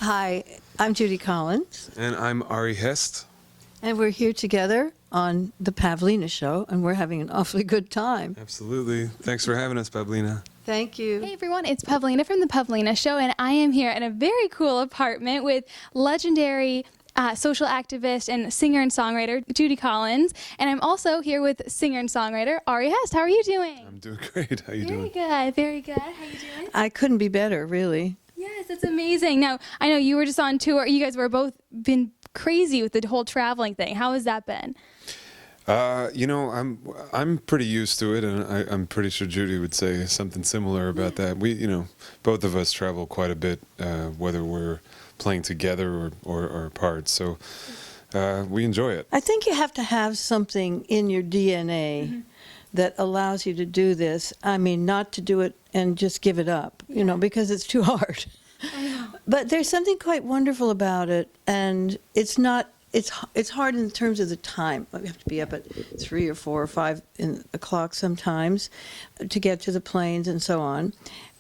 Hi, I'm Judy Collins. And I'm Ari Hest. And we're here together on the Pavlina Show, and we're having an awfully good time. Absolutely. Thanks for having us, Pavlina. Thank you. Hey everyone, it's Pavlina from the Pavlina Show, and I am here in a very cool apartment with legendary social activist and singer and songwriter Judy Collins, and I'm also here with singer and songwriter Ari Hest. How are you doing? I'm doing great. How you doing? Very good, very good. How you doing? I couldn't be better, really. Yes, that's amazing. Now, I know you were just on tour. You guys were both been crazy with the whole traveling thing. How has that been? You know, I'm pretty used to it, and I'm pretty sure Judy would say something similar about that. We, you know, both of us travel quite a bit, whether we're playing together or apart. So we enjoy it. I think you have to have something in your DNA that allows you to do this. I mean, not to do it and just give it up, you know, because it's too hard. But there's something quite wonderful about it, and it's not. It's hard in terms of the time. We have to be up at 3 or 4 or 5 o'clock sometimes to get to the planes and so on.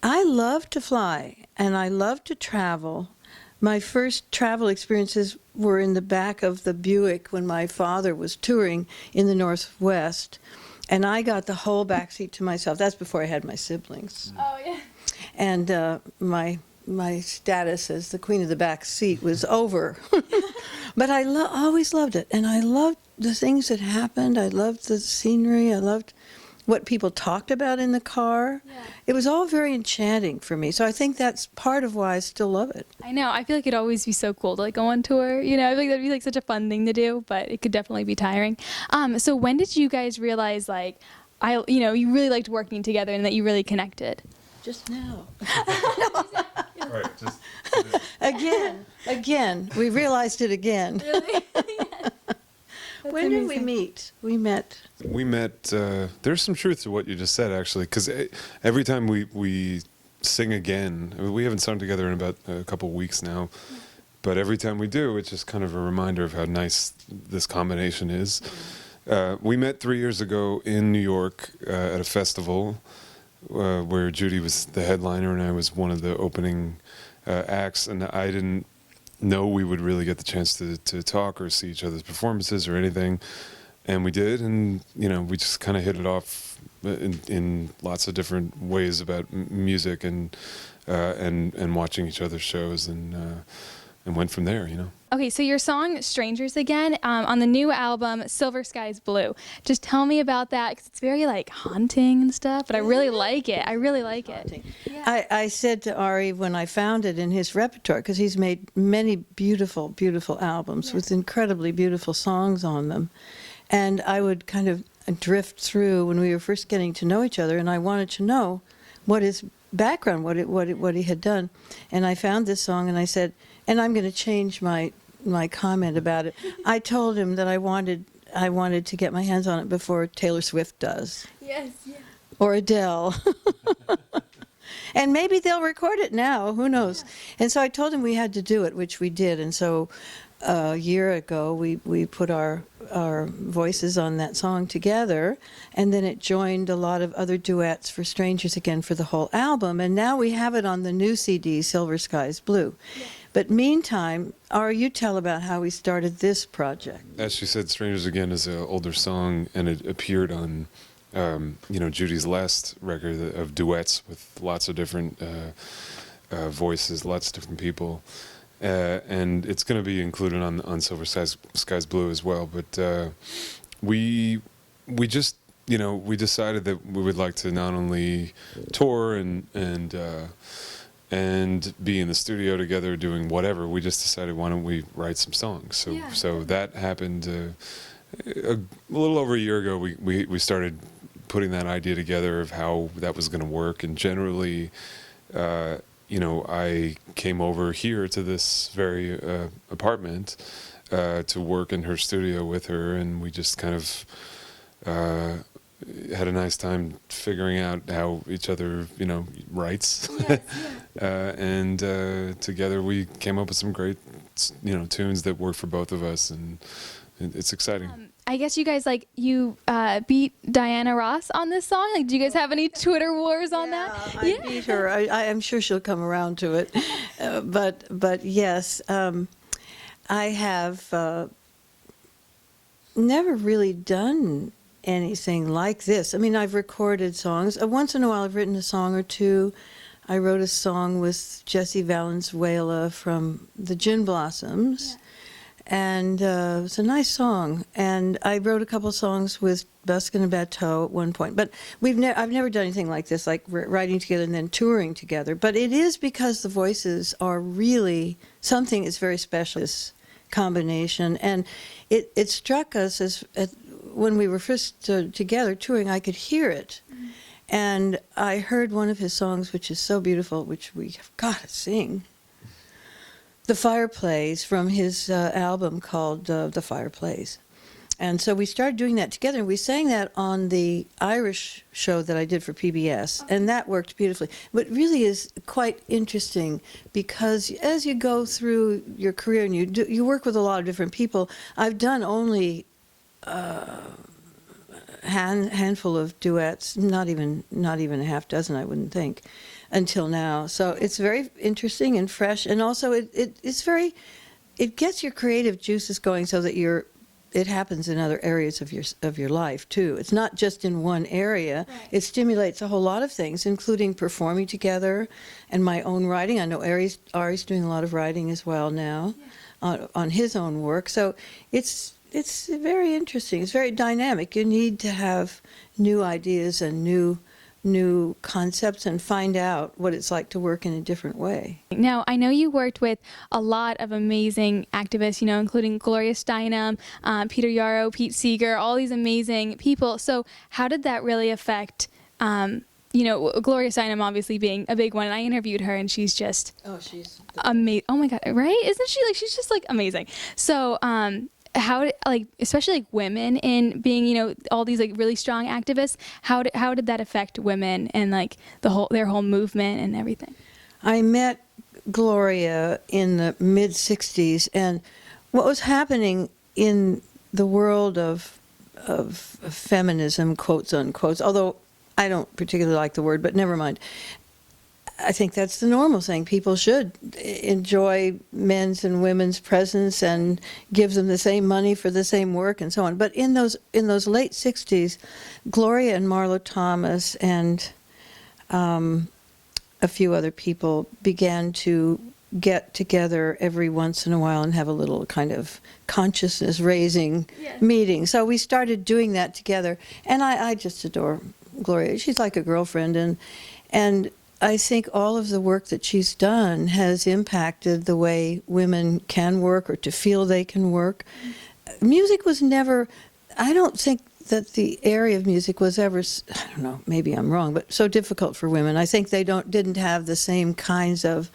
I love to fly, and I love to travel. My first travel experiences were in the back of the Buick when my father was touring in the Northwest, and I got the whole back seat to myself. That's before I had my siblings. Oh, yeah. And my status as the queen of the back seat was over. But I always loved it, and I loved the things that happened. I loved the scenery. I loved what people talked about in the car. Yeah. It was all very enchanting for me. So I think that's part of why I still love it. I know. I feel like it'd always be so cool to like go on tour. You know, I feel like that'd be like such a fun thing to do, but it could definitely be tiring. So when did you guys realize like, you really liked working together and that you really connected? Just now. Right. Just Again. We realized it again. Really? When did we meet? We met. There's some truth to what you just said, actually, because every time we sing again, we haven't sung together in about a couple weeks now, but every time we do, it's just kind of a reminder of how nice this combination is. We met 3 years ago in New York at a festival where Judy was the headliner and I was one of the opening acts, and I didn't know we would really get the chance to talk or see each other's performances or anything, and we did, and you know, we just kind of hit it off in lots of different ways about music and watching each other's shows, and went from there, you know. Okay, so your song "Strangers Again" on the new album "Silver Skies Blue." Just tell me about that, because it's very like haunting and stuff. But I really like it. I really like it. Yeah. I said to Ari when I found it in his repertoire, because he's made many beautiful, beautiful albums with incredibly beautiful songs on them, and I would kind of drift through when we were first getting to know each other, and I wanted to know what his background, what he had done, and I found this song, and I said, and I'm going to change my comment about it. I told him that I wanted to get my hands on it before Taylor Swift does. Yes. Yeah. Or Adele. And maybe they'll record it now, who knows. Yeah. And so I told him we had to do it, which we did. And so a year ago we put our voices on that song together, and then it joined a lot of other duets for Strangers Again for the whole album, and now we have it on the new CD, Silver Skies Blue. Yeah. But meantime, Ari, you tell about how we started this project. As she said, Strangers Again is an older song, and it appeared on Judy's last record of duets with lots of different voices, lots of different people. And it's going to be included on Silver Skies Blue as well. But we just, we decided that we would like to not only tour and be in the studio together doing whatever. We just decided, why don't we write some songs? So that happened a little over a year ago. We started putting that idea together of how that was going to work, and generally I came over here to this very apartment to work in her studio with her, and we just kind of had a nice time figuring out how each other, writes. Yes, yeah. And together we came up with some great, tunes that work for both of us, and it's exciting. I guess you guys you beat Diana Ross on this song. Like, do you guys have any Twitter wars on that? I beat her. I'm sure she'll come around to it. But yes, I have never really done anything like this. I mean, I've recorded songs. Once in a while, I've written a song or two. I wrote a song with Jessie Valenzuela from the Gin Blossoms, and it was a nice song. And I wrote a couple songs with Buskin and Bateau at one point. But I've never done anything like this, like writing together and then touring together. But it is because the voices are really something is very special, this combination. And it struck us when we were first together touring, I could hear it. And I heard one of his songs, which is so beautiful, which we have got to sing. The Fireplace, from his album called The Fireplace. And so we started doing that together, and we sang that on the Irish show that I did for PBS, and that worked beautifully. But really is quite interesting, because as you go through your career and you work with a lot of different people, I've done only handful of duets, not even a half dozen, I wouldn't think, until now. So it's very interesting and fresh, and also it gets your creative juices going, so that it happens in other areas of your life too. It's not just in one area. Right. It stimulates a whole lot of things, including performing together and my own writing. I know Ari's doing a lot of writing as well now, on his own work. So it's very interesting. It's very dynamic. You need to have new ideas and new concepts and find out what it's like to work in a different way. Now, I know you worked with a lot of amazing activists, including Gloria Steinem, Peter Yarrow, Pete Seeger, all these amazing people. So how did that really affect, Gloria Steinem obviously being a big one, and I interviewed her, and she's just amazing. Oh my God, right? Isn't she she's just amazing. So, how especially women in being all these really strong activists, how did that affect women and their whole movement and everything? I met Gloria in the mid 60s, and what was happening in the world of feminism, quotes unquotes, although I don't particularly like the word, but never mind. I think that's the normal thing. People should enjoy men's and women's presence and give them the same money for the same work and so on. But in those late 60s, Gloria and Marlo Thomas and a few other people began to get together every once in a while and have a little kind of consciousness-raising meeting. So we started doing that together, and I just adore Gloria. She's like a girlfriend, and I think all of the work that she's done has impacted the way women can work or to feel they can work. Music was never, I don't think that the area of music was ever, I don't know, maybe I'm wrong, but so difficult for women. I think they didn't have the same kinds of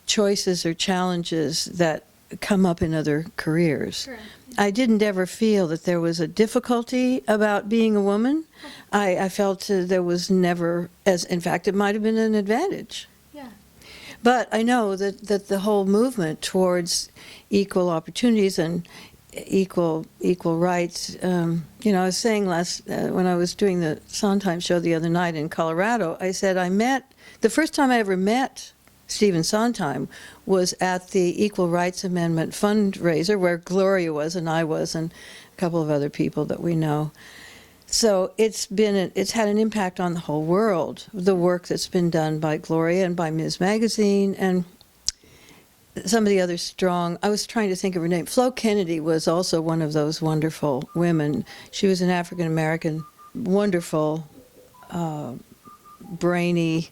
choices or challenges that come up in other careers. Correct. I didn't ever feel that there was a difficulty about being a woman. I felt there was never, in fact, it might have been an advantage. Yeah. But I know that the whole movement towards equal opportunities and equal rights, I was saying when I was doing the Sondheim show the other night in Colorado, I said the first time I ever met Stephen Sondheim was at the Equal Rights Amendment fundraiser, where Gloria was and I was and a couple of other people that we know. So it's had an impact on the whole world, the work that's been done by Gloria and by Ms. Magazine and some of the other strong, I was trying to think of her name. Flo Kennedy was also one of those wonderful women. She was an African-American, wonderful, brainy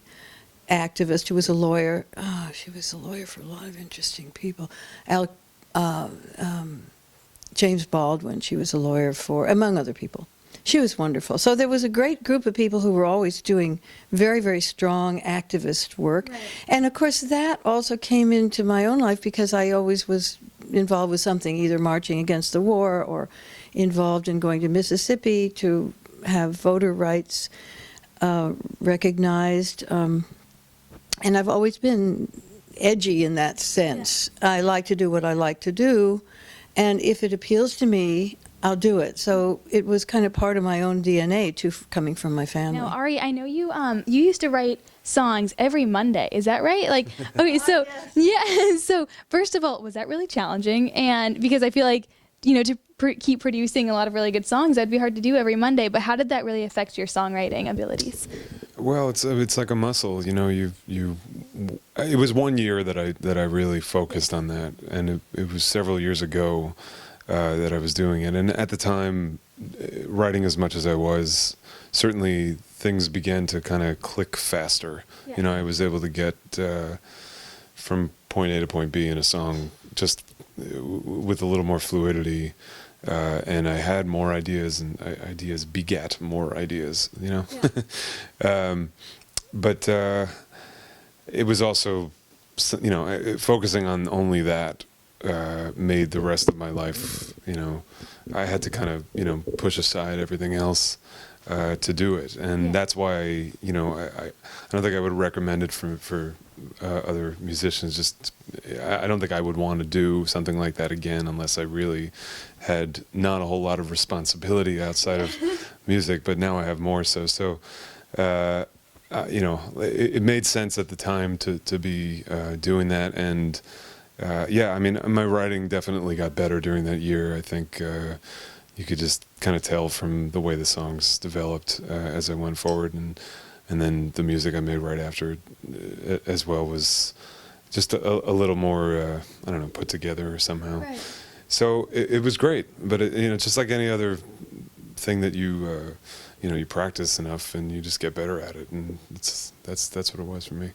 activist who was a lawyer. She was a lawyer for a lot of interesting people. James Baldwin, she was a lawyer for, among other people. She was wonderful. So there was a great group of people who were always doing very, very strong activist work. Right. And of course that also came into my own life because I always was involved with something, either marching against the war or involved in going to Mississippi to have voter rights recognized. And I've always been edgy in that sense. Yeah. I like to do what I like to do. And if it appeals to me, I'll do it. So it was kind of part of my own DNA too, coming from my family. Now, Ari, I know you used to write songs every Monday. Is that right? Like, okay, so yeah. So first of all, was that really challenging? And because I feel like, you know, to keep producing a lot of really good songs, that'd be hard to do every Monday. But how did that really affect your songwriting abilities? Well, it's like a muscle, you know. It was 1 year that I really focused on that, and it was several years ago that I was doing it. And at the time, writing as much as I was, certainly things began to kind of click faster. Yeah. You know, I was able to get from point A to point B in a song just with a little more fluidity. And I had more ideas, and ideas beget more ideas, you know. Yeah. But it was also, you know, focusing on only that made the rest of my life, you know, I had to kind of, you know, push aside everything else to do it. And that's why, you know, I don't think I would recommend it for other musicians. Just, I don't think I would want to do something like that again unless I really had not a whole lot of responsibility outside of music, but now I have more so. So, you know, it made sense at the time to be doing that. And yeah, I mean, my writing definitely got better during that year. I think you could just kind of tell from the way the songs developed as I went forward, and then the music I made right after as well was just a little more, I don't know, put together somehow. Right. So it was great, but you know, just like any other thing that you know, you practice enough and you just get better at it, and that's what it was for me.